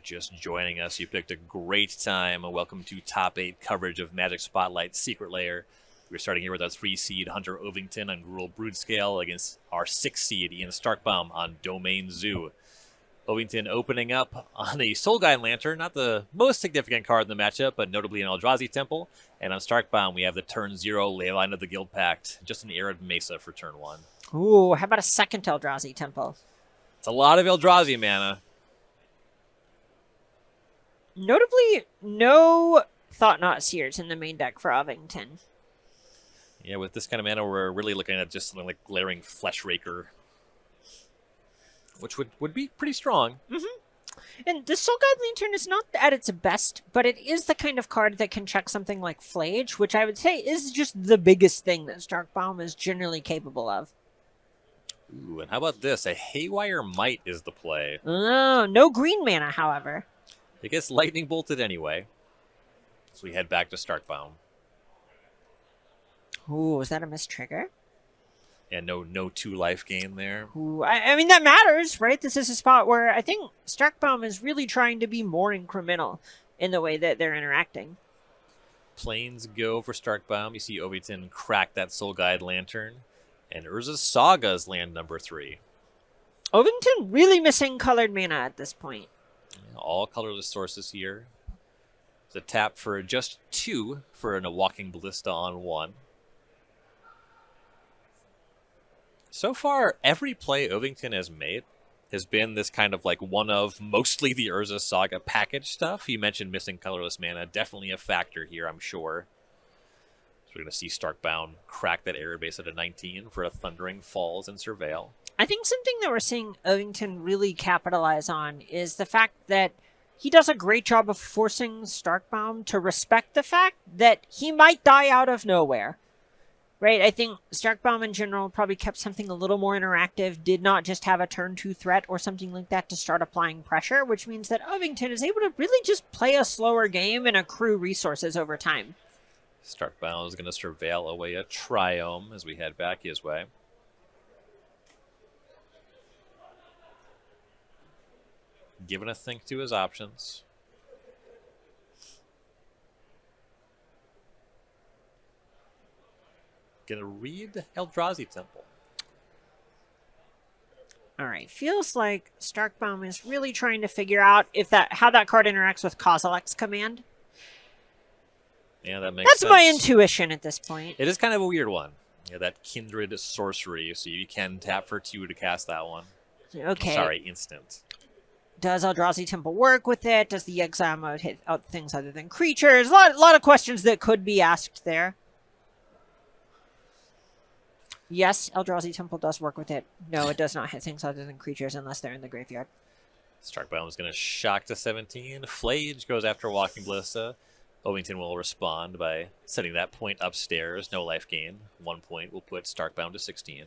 just joining us, you picked a great time. Welcome to Top 8 coverage of Magic Spotlight's Secret Lair. We're starting here with our 3-seed Hunter Ovington on Gruul Broodscale against our 6-seed Ian Starkebaum on Domain Zoo. Ovington opening up on a Soul Guide Lantern, not the most significant card in the matchup, but notably an Eldrazi Temple. And on Starkebaum, we have the turn 0 Leyline of the Guild Pact, just an Arid Mesa for turn 1. Ooh, how about a second Eldrazi Temple? It's a lot of Eldrazi mana. Notably, no Thought-Knot Seers in the main deck for Ovington. Yeah, with this kind of mana, we're really looking at just something like Glaring Fleshraker, which would be pretty strong. Mm-hmm. And the Soul Guide Lantern is not at its best, but it is the kind of card that can check something like Flage, which I would say is just the biggest thing that Starkebaum is generally capable of. Ooh, and how about this? A Haywire Might is the play. Oh, no green mana, however. It gets lightning bolted anyway. So we head back to Starkebaum. Ooh, is that a mistrigger? And no 2-life gain there. Ooh, I mean, that matters, right? This is a spot where I think Starkebaum is really trying to be more incremental in the way that they're interacting. Planes go for Starkebaum. You see Ovington crack that Soul Guide Lantern. And Urza's Saga's land number 3. Ovington really missing colored mana at this point. All colorless sources here. It's a tap for just 2 for a Walking Ballista on 1. So far, every play Ovington has made has been this kind of like one of mostly the Urza Saga package stuff. You mentioned missing colorless mana. Definitely a factor here, I'm sure. So we're going to see Starkebaum crack that Arid base at a 19 for a Thundering Falls and Surveil. I think something that we're seeing Ovington really capitalize on is the fact that he does a great job of forcing Starkebaum to respect the fact that he might die out of nowhere. Right? I think Starkebaum in general probably kept something a little more interactive, did not just have a turn 2 threat or something like that to start applying pressure, which means that Ovington is able to really just play a slower game and accrue resources over time. Starkebaum is going to Surveil away a Triome as we head back his way. Giving a think to his options. Gonna read Eldrazi Temple. All right, feels like Starkebaum is really trying to figure out how that card interacts with Kozilek's command. Yeah, that makes sense. That's my intuition at this point. It is kind of a weird one. Yeah, that Kindred Sorcery, so you can tap for 2 to cast that one. Okay. Sorry, instant. Does Eldrazi Temple work with it? Does the exile mode hit out things other than creatures? A lot of questions that could be asked there. Yes, Eldrazi Temple does work with it. No, it does not hit things other than creatures unless they're in the graveyard. Starkebaum is going to shock to 17. Flage goes after Walking Ballista. Ovington will respond by setting that point upstairs. No life gain. 1 point will put Starkebaum to 16.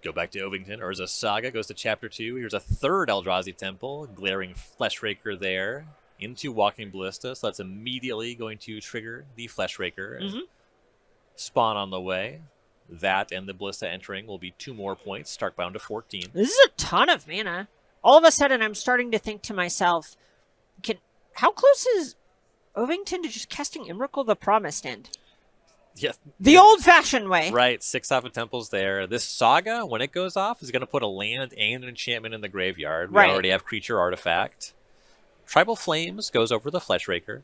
Go back to Ovington. Urza Saga goes to Chapter 2. Here's a third Eldrazi Temple. Glaring Fleshraker there into Walking Ballista. So that's immediately going to trigger the Fleshraker. Mm-hmm. Spawn on the way. That and the Ballista entering will be 2 more points. Starkebaum to 14. This is a ton of mana. All of a sudden, I'm starting to think to myself, how close is Ovington to just casting Emrakul the Promised End? Yeah. The old-fashioned way. Right, 6 off of Temples there. This Saga, when it goes off, is going to put a land and an enchantment in the graveyard. We already have Creature Artifact. Tribal Flames goes over the Fleshraker.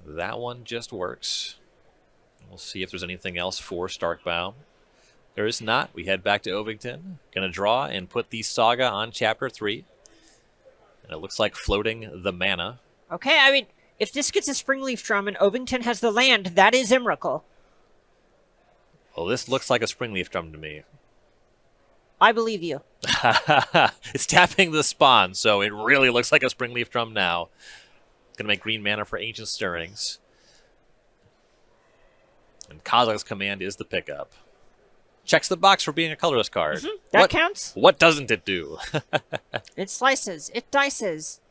That one just works. We'll see if there's anything else for Starkebaum. There is not. We head back to Ovington. Going to draw and put the Saga on Chapter 3. And it looks like floating the mana. Okay, I mean, if this gets a Springleaf Drum and Ovington has the land, that is Emrakul. Well, this looks like a Springleaf Drum to me. I believe you. It's tapping the spawn, so it really looks like a Springleaf Drum now. Going to make green mana for Ancient Stirrings. And Kozilek's command is the pickup. Checks the box for being a colorless card. Mm-hmm. That counts. What doesn't it do? It slices. It dices.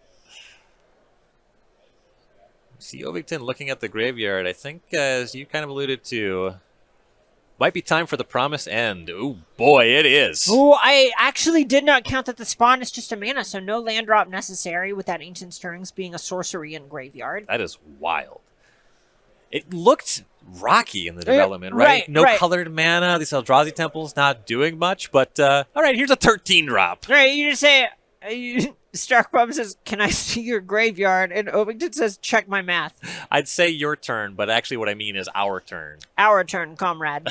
See Ovington looking at the graveyard. I think, as you kind of alluded to, Might be time for the promised end. Ooh, boy, it is. Oh, I actually did not count that the spawn is just a mana, so no land drop necessary with that Ancient Stirrings being a sorcery in graveyard. That is wild. It looked rocky in the development, right? No colored mana. These Eldrazi temples not doing much, but all right, here's a 13 drop. Right, you just say, Starkebaum says, "Can I see your graveyard?" And Ovington says, "Check my math." I'd say your turn, but actually what I mean is our turn. Our turn, comrade.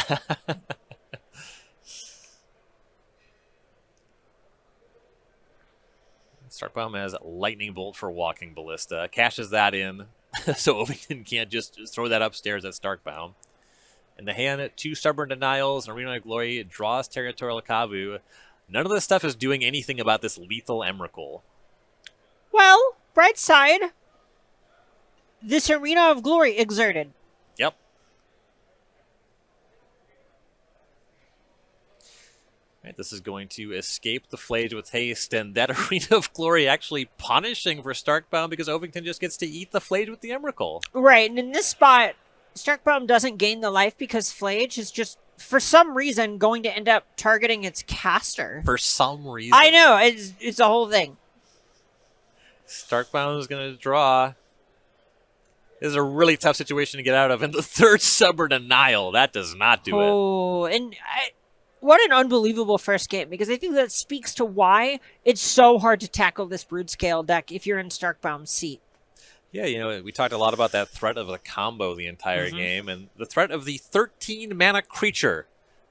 Starkebaum has Lightning Bolt for Walking Ballista. Cashes that in, so Ovington can't just throw that upstairs at Starkebaum. In the hand, 2 Stubborn Denials, an Arena of Glory, draws Territorial Kavu. None of this stuff is doing anything about this lethal Emrakul. Well, bright side, this Arena of Glory exerted. Yep. Right, this is going to escape the Flage with haste, and that Arena of Glory actually punishing for Starkebaum because Ovington just gets to eat the Flage with the Emrakul. Right, and in this spot, Starkebaum doesn't gain the life because Flage is just, for some reason, going to end up targeting its caster. For some reason. I know, it's a whole thing. Starkebaum is going to draw. This is a really tough situation to get out of. And the 3rd Stubborn Denial, that does not do it. Oh, and what an unbelievable first game, because I think that speaks to why it's so hard to tackle this Brood-Scale deck if you're in Starkebaum's seat. Yeah, you know, we talked a lot about that threat of the combo the entire game, and the threat of the 13 mana creature.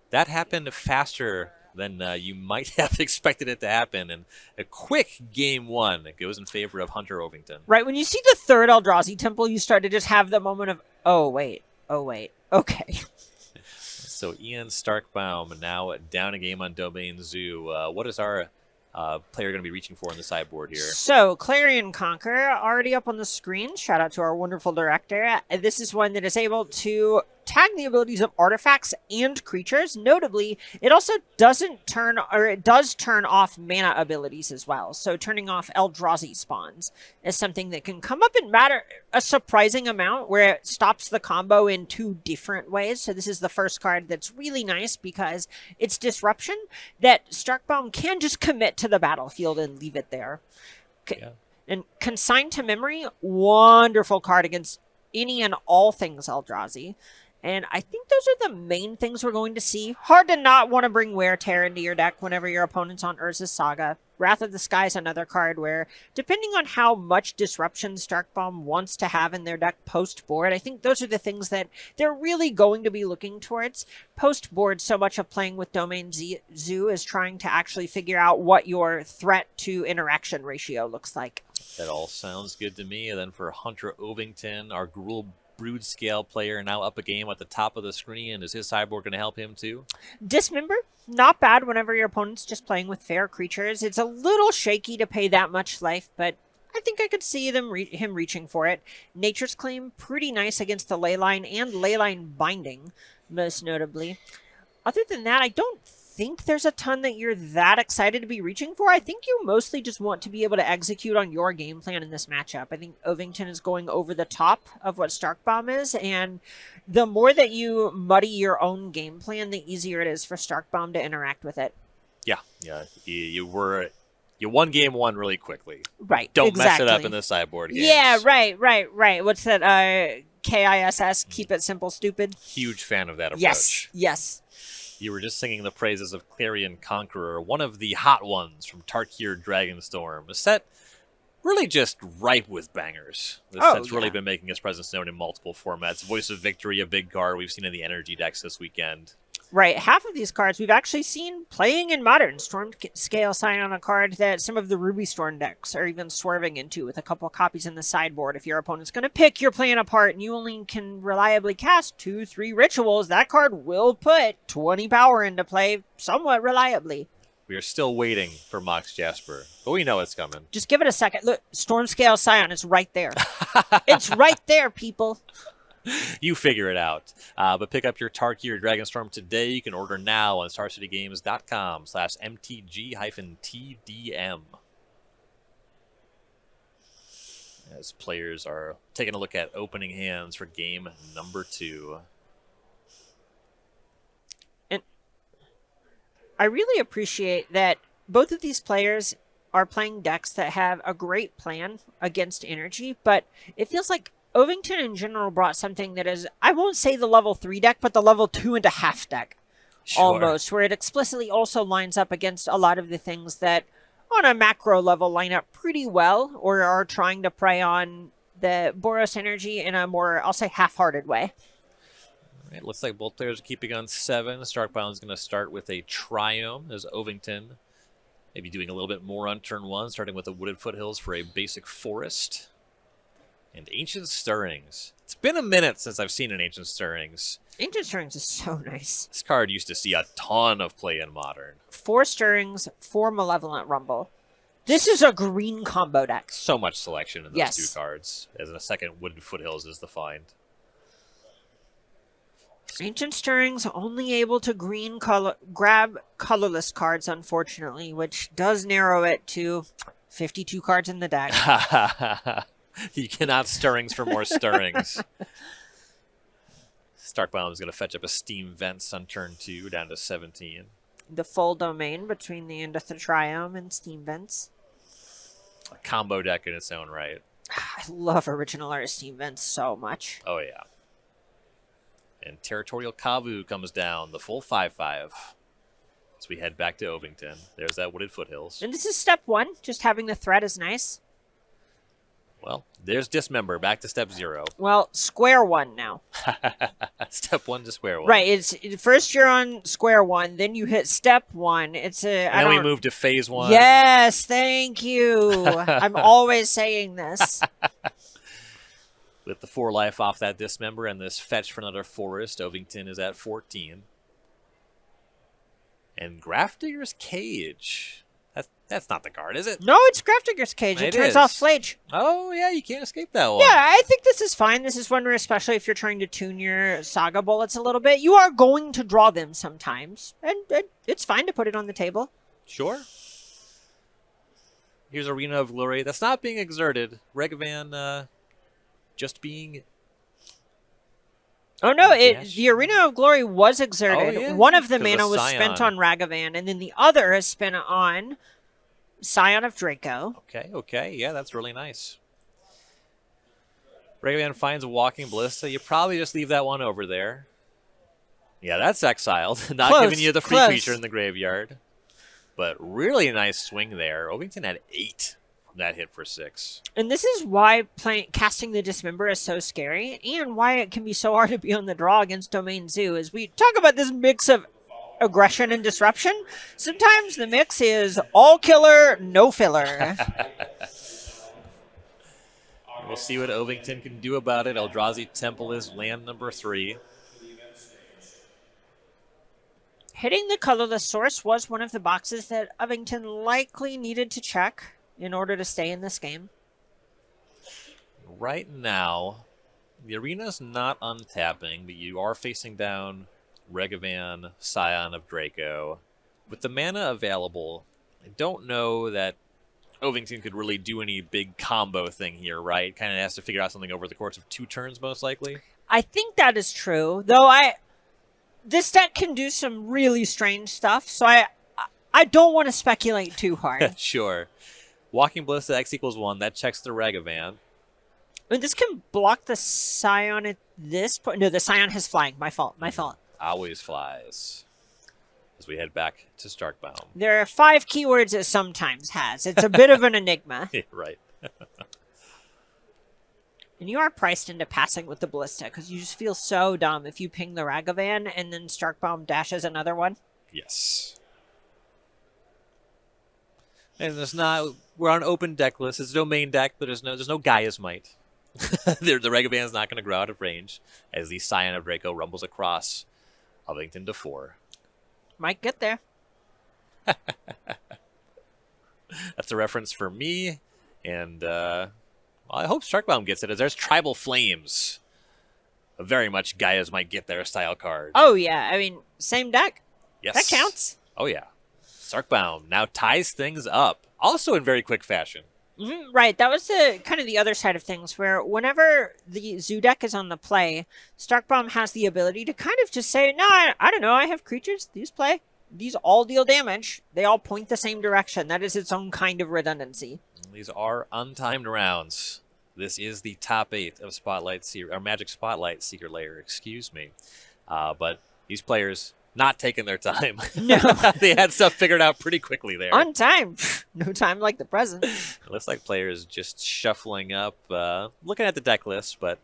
That happened faster than you might have expected it to happen, and a quick game 1 that goes in favor of Hunter Ovington. Right, when you see the 3rd Eldrazi Temple, you start to just have the moment of, oh wait, okay. So Ian Starkebaum now down a game on Domain Zoo. What is our player going to be reaching for in the sideboard here? So, Clarion Conqueror, already up on the screen. Shout out to our wonderful director. This is one that is able to tag the abilities of artifacts and creatures. Notably, it also does turn off mana abilities as well. So, turning off Eldrazi spawns is something that can come up and matter a surprising amount, where it stops the combo in 2 different ways. So, this is the first card that's really nice because it's disruption that Starkebaum can just commit to the battlefield and leave it there. Yeah. And Consigned to Memory, wonderful card against any and all things Eldrazi. And I think those are the main things we're going to see. Hard to not want to bring Wear Tear into your deck whenever your opponent's on Urza's Saga. Wrath of the Sky is another card where, depending on how much disruption Starkebaum wants to have in their deck post-board, I think those are the things that they're really going to be looking towards. Post-board, so much of playing with Domain Zoo is trying to actually figure out what your threat to interaction ratio looks like. That all sounds good to me. And then for Hunter Ovington, our Gruul Brood-Scale player, now up a game at the top of the screen. Is his sideboard going to help him too? Dismember, not bad whenever your opponent's just playing with fair creatures. It's a little shaky to pay that much life, but I think I could see him reaching for it. Nature's Claim, pretty nice against the Leyline and Leyline Binding, most notably. Other than that, I don't think there's a ton that you're that excited to be reaching for. I think you mostly just want to be able to execute on your game plan in this matchup. I think Ovington is going over the top of what Starkebaum is, and the more that you muddy your own game plan, the easier it is for Starkebaum to interact with it. Yeah. You won game 1 really quickly. Right. Don't mess it up in the sideboard games. Yeah, right. What's that? KISS, keep it simple, stupid. Huge fan of that approach. Yes. You were just singing the praises of Clarion Conqueror, one of the hot ones from Tarkir Dragonstorm. A set really just ripe with bangers. This set's really been making its presence known in multiple formats. Voice of Victory, a big card we've seen in the energy decks this weekend. Right, half of these cards we've actually seen playing in Modern. Storm-Scale Scion, a card that some of the Ruby Storm decks are even swerving into with a couple copies in the sideboard. If your opponent's going to pick your plan apart and you only can reliably cast 2-3 rituals, that card will put 20 power into play somewhat reliably. We are still waiting for Mox Jasper, but we know it's coming. Just give it a second. Look, Storm-Scale Scion is right there. It's right there, people. You figure it out. But pick up your Tarkir Dragonstorm today. You can order now on StarCityGames.com/MTG-TDM. As players are taking a look at opening hands for game number 2. I really appreciate that both of these players are playing decks that have a great plan against energy, but it feels like Ovington in general brought something that is, I won't say the level 3 deck, but the level 2.5 deck. Sure. Almost, where it explicitly also lines up against a lot of the things that on a macro level line up pretty well or are trying to prey on the Boros energy in a more, I'll say, half-hearted way. It looks like both players are keeping on 7. Starkebaum is going to start with a Triome as Ovington maybe doing a little bit more on turn 1, starting with the Wooded Foothills for a basic forest. And Ancient Stirrings. It's been a minute since I've seen an Ancient Stirrings. Ancient Stirrings is so nice. This card used to see a ton of play in Modern. 4 Stirrings, 4 Malevolent Rumble. This is a green combo deck. So much selection in those Yes. 2 cards. As in a second, Wooded Foothills is the find. Ancient Stirrings only able to grab colorless cards, unfortunately, which does narrow it to 52 cards in the deck. You cannot Stirrings for more Stirrings. Starkebaum is going to fetch up a Steam Vents on turn 2, down to 17. The full domain between the end of the Triome and Steam Vents. A combo deck in its own right. I love original art Steam Vents so much. Oh, yeah. And Territorial Kavu comes down, the full 5/5. As we head back to Ovington. There's that Wooded Foothills. And this is step 1. Just having the threat is nice. Well, there's Dismember, back to step 0. Well, square 1 now. Step 1 to square 1. Right. It's first you're on square 1, then you hit step 1. It's a. And then we move to phase 1. Yes, thank you. I'm always saying this. With the 4 life off that Dismember and this fetch for another forest, Ovington is at 14. And Grafdigger's Cage. That's not the card, is it? No, it's Grafdigger's Cage. It turns off Flage. Oh, yeah, you can't escape that one. Yeah, I think this is fine. This is one where, especially if you're trying to tune your Saga bullets a little bit, you are going to draw them sometimes. And it's fine to put it on the table. Sure. Here's Arena of Glory. That's not being exerted. Regavan just being... Oh, no, the Arena of Glory was exerted. Oh, yeah, one of the 'cause mana of was Scion. spent on Ragavan, and then the other is spent on Scion of Draco. Okay. Yeah, that's really nice. Regavan finds a Walking Ballista. You probably just leave that one over there. Yeah, that's exiled. Not Close, giving you the free close. creature in the graveyard. But really nice swing there. Ovington had 8 from that hit for 6. And this is why casting the Dismember is so scary, and why it can be so hard to be on the draw against Domain Zoo, is we talk about this mix of aggression and disruption. Sometimes the mix is all killer, no filler. We'll see what Ovington can do about it. Eldrazi Temple is land number 3. Hitting the colorless source was one of the boxes that Ovington likely needed to check in order to stay in this game. Right now, the arena's not untapping, but you are facing down Regavan, Scion of Draco. With the mana available, I don't know that Ovington could really do any big combo thing here, right? Kind of has to figure out something over the course of 2 turns, most likely. I think that is true, though this deck can do some really strange stuff, so I don't want to speculate too hard. Sure. Walking Ballista X equals 1, that checks the Regavan. And this can block the Scion at this point. No, the Scion has flying. My fault. Always flies. As we head back to Starkebaum. There are 5 keywords it sometimes has. It's a bit of an enigma. Yeah, right. And you are priced into passing with the Ballista, because you just feel so dumb if you ping the Ragavan and then Starkebaum dashes another one. Yes. And we're on open deck list. It's a domain deck, but there's no Gaia's Might. The Regavan's not going to grow out of range as the Scion of Draco rumbles across Ovington to 4. Might get there. That's a reference for me, and I hope Starkebaum gets it, as there's Tribal Flames. A very much Gaia's Might get there style card. Oh, yeah. I mean, same deck. Yes. That counts. Oh, yeah. Starkebaum now ties things up, also in very quick fashion. Mm-hmm, right. That was kind of the other side of things, where whenever the Zoo deck is on the play, Starkebaum has the ability to kind of just say, no, I don't know, I have creatures, these play. these all deal damage. They all point the same direction. That is its own kind of redundancy. These are untimed rounds. This is the top 8 of Magic Spotlight Secret Lair, excuse me. But these players not taking their time. No. They had stuff figured out pretty quickly there. On time. No time like the present. It looks like players just shuffling up, looking at the deck list, but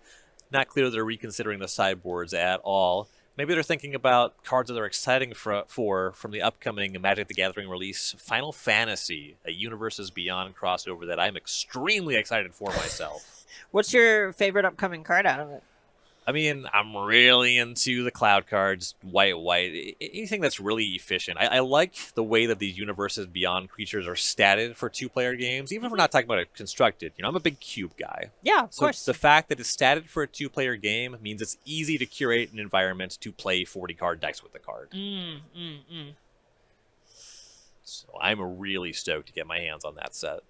not clear they're reconsidering the sideboards at all. Maybe they're thinking about cards that they're exciting for from the upcoming Magic the Gathering release, Final Fantasy, a Universes Beyond crossover that I'm extremely excited for myself. What's your favorite upcoming card out of it? I mean, I'm really into the cloud cards, white, anything that's really efficient. I like the way that these Universes Beyond creatures are statted for 2-player games, even if we're not talking about it constructed. You know, I'm a big cube guy. Yeah, of course. The fact that it's statted for a 2-player game means it's easy to curate an environment to play 40-card decks with the card. So I'm really stoked to get my hands on that set.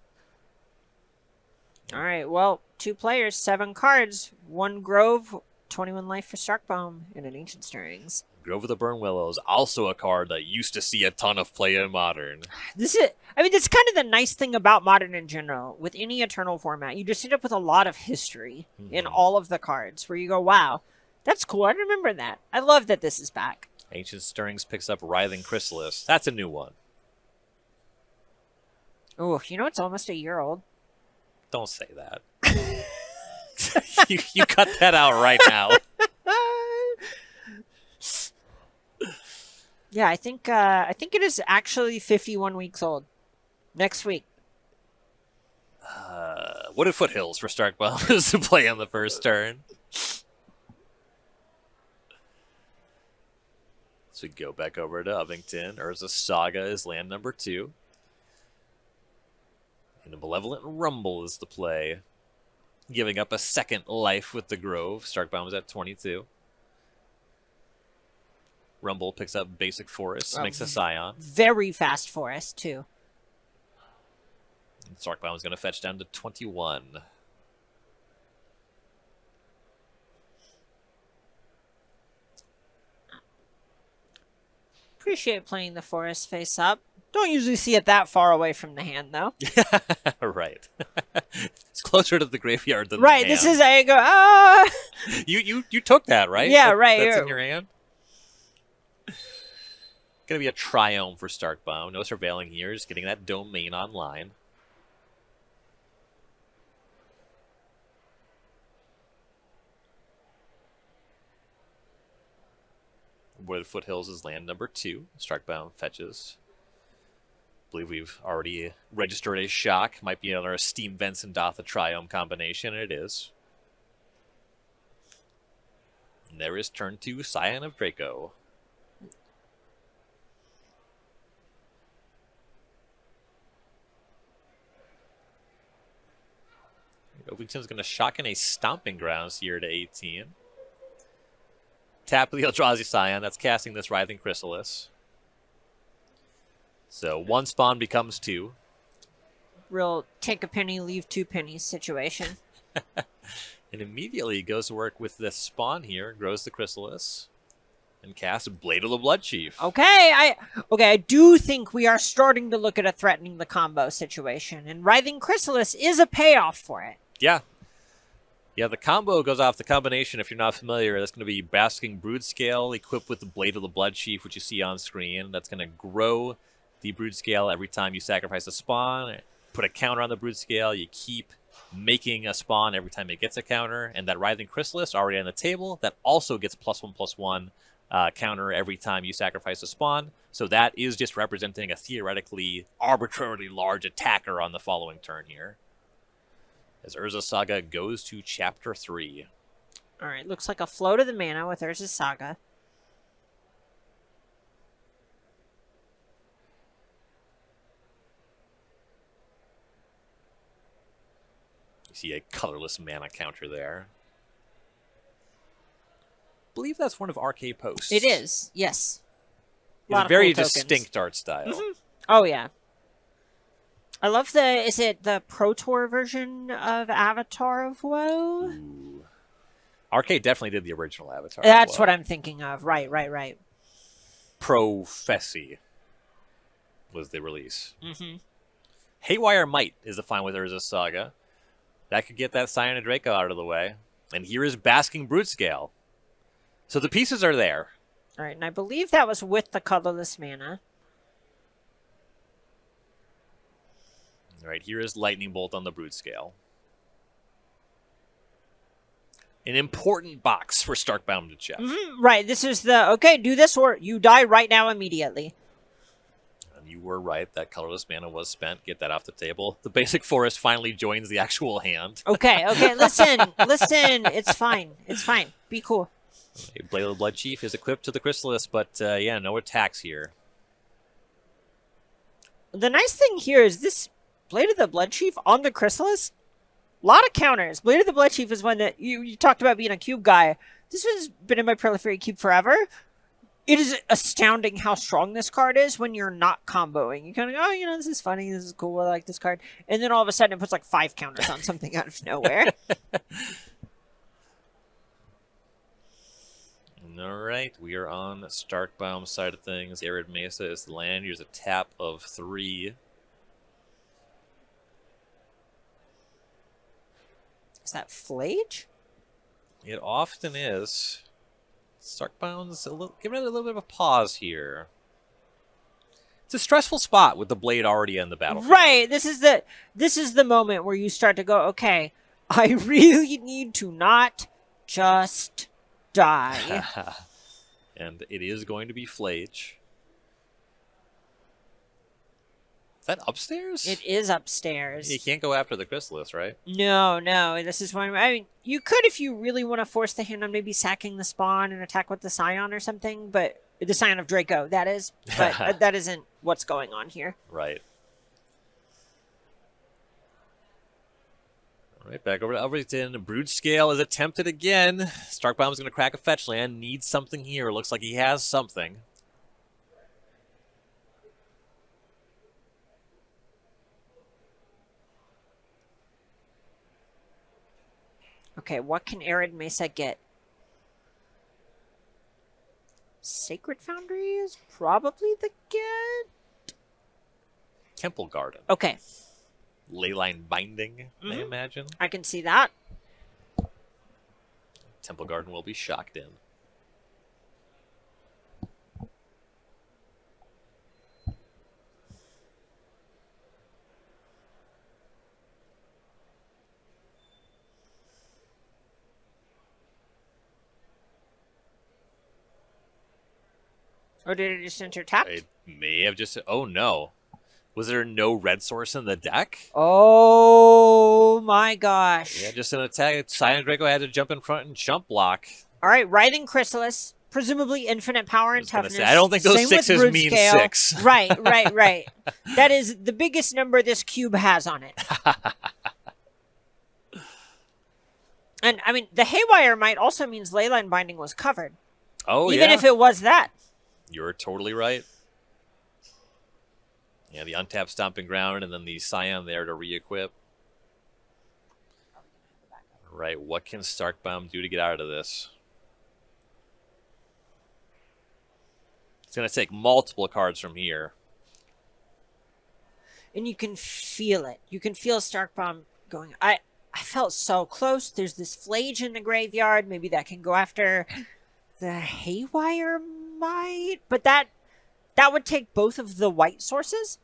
All right, well, 2 players, 7 cards, 1 Grove, 21 life for Starkebaum, and an Ancient Stirrings. Grove of the Burn Willows, also a card that used to see a ton of play in Modern. That's kind of the nice thing about Modern in general. With any Eternal format, you just end up with a lot of history in all of the cards, where you go, wow, that's cool, I remember that. I love that this is back. Ancient Stirrings picks up Writhing Chrysalis. That's a new one. Oh, you know it's almost a year old. Don't say that. you cut that out right now. Yeah, I think it is actually 51 weeks old. Next week. What if Foothills for Starkbaum is to play on the first turn? So we go back over to Ovington. Urza Saga is land number 2. And a Malevolent Rumble is the play. Giving up a second life with the Grove. Starkbaum is at 22. Rumble picks up Basic Forest, makes a Scion. Very fast forest, too. And Starkbaum is going to fetch down to 21. Appreciate playing the forest face up. Don't usually see it that far away from the hand, though. Right. It's closer to the graveyard than right, the hand. this is how you go, ah! You took that, right? Yeah, right. That's in your hand? Gonna be a Triome for Starkbaum. No surveilling here, just getting that domain online. Where the Foothills is land number 2. Starkbaum fetches. I believe we've already registered a shock. Might be another Steam Vents and Dotha Triome combination, and it is. And there is turn 2, Scion of Draco. Ovington's going to shock in a Stomping Grounds here to 18. Tap the Eldrazi Scion. That's casting this Writhing Chrysalis. So 1 spawn becomes 2. Real take a penny, leave 2 pennies situation. And immediately goes to work with this spawn here, grows the Chrysalis, and casts Blade of the Blood Chief. Okay, I do think we are starting to look at a threatening the combo situation, and Writhing Chrysalis is a payoff for it. Yeah. Yeah, the combo goes off the combination, if you're not familiar. That's going to be Basking Broodscale equipped with the Blade of the Blood Chief, which you see on screen. That's going to grow the Broodscale every time you sacrifice a spawn. Put a counter on the Broodscale. You keep making a spawn every time it gets a counter. And that Writhing Chrysalis already on the table, that also gets +1/+1 counter every time you sacrifice a spawn. So that is just representing a theoretically arbitrarily large attacker on the following turn here. As Urza Saga goes to Chapter 3. All right, looks like a flow to the mana with Urza Saga. You see a colorless mana counter there. I believe that's one of Arcade Post's. It is, yes. It's a very distinct art style. Mm-hmm. Oh, yeah. I love is it the Pro Tour version of Avatar of Woe? Ooh. Arcade definitely did the original Avatar. That's what I'm thinking of. Right. Professy. was the release. Mm-hmm. Haywire Might is the final with Urza Saga. That could get that Scion of Draco out of the way. And here is Basking Brutescale. So the pieces are there. All right, and I believe that was with the colorless mana. All right, here is Lightning Bolt on the Brutescale. An important box for Starkebaum to check. Mm-hmm. Right, this is the, okay, do this or you die right now immediately. And you were right, that colorless mana was spent. Get that off the table. The basic forest finally joins the actual hand. Okay, listen, it's fine. It's fine. Be cool. Blade of the Blood Chief is equipped to the Chrysalis, but yeah, no attacks here. The nice thing here is this Blade of the Blood Chief on the Chrysalis, a lot of counters. Blade of the Blood Chief is one that you talked about being a cube guy. This one's been in my Proliferate Cube forever. It is astounding how strong this card is when you're not comboing. You kind of go, oh, this is funny, this is cool, I like this card. And then all of a sudden it puts like 5 counters on something out of nowhere. All right, we are on Starkebaum's side of things. Arid Mesa is the land. Here's a tap of 3. Is that Flage? It often is. Starkebaum's giving it a little bit of a pause here. It's a stressful spot with the blade already in the battlefield. Right. This is the moment where you start to go, okay, I really need to not just die. And it is going to be Flage. Is that upstairs? It is upstairs. You can't go after the Chrysalis, right? No. This is one. I mean, you could if you really want to force the hand on maybe sacking the spawn and attack with the Scion or something, but the Scion of Draco, that is. But that isn't what's going on here. Right. All right, back over to Ovington. Brutescale is attempted again. Starkebaum's going to crack a fetch land. Needs something here. Looks like he has something. Okay, what can Arid Mesa get? Sacred Foundry is probably the get. Temple Garden. Okay. Leyline Binding, I imagine. I can see that. Temple Garden will be shocked in. Or did it just enter tapped? It may have just... Oh, no. Was there no red source in the deck? Oh, my gosh. Yeah, just an attack. Scion Draco had to jump in front and jump block. All right, Writhing Chrysalis. Presumably infinite power and toughness. Say, I don't think those Same with sixes mean Brutescale. 6. Right. That is the biggest number this cube has on it. And, I mean, the Haywire Might also means Leyline Binding was covered. Oh, Even if it was that. You're totally right. Yeah, the untapped Stomping Ground and then the Scion there to re-equip. Right, what can Starkebaum do to get out of this? It's going to take multiple cards from here. And you can feel it. You can feel Starkebaum going, I felt so close. There's this Flage in the graveyard. Maybe that can go after the Haywire Might. But that would take both of the white sources.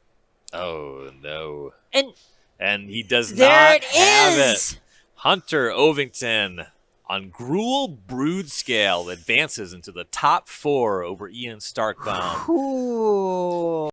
Oh, no. And he does there not it have is. it. Hunter Ovington on Gruul Brutescale advances into the top 4 over Ian Starkebaum. Cool.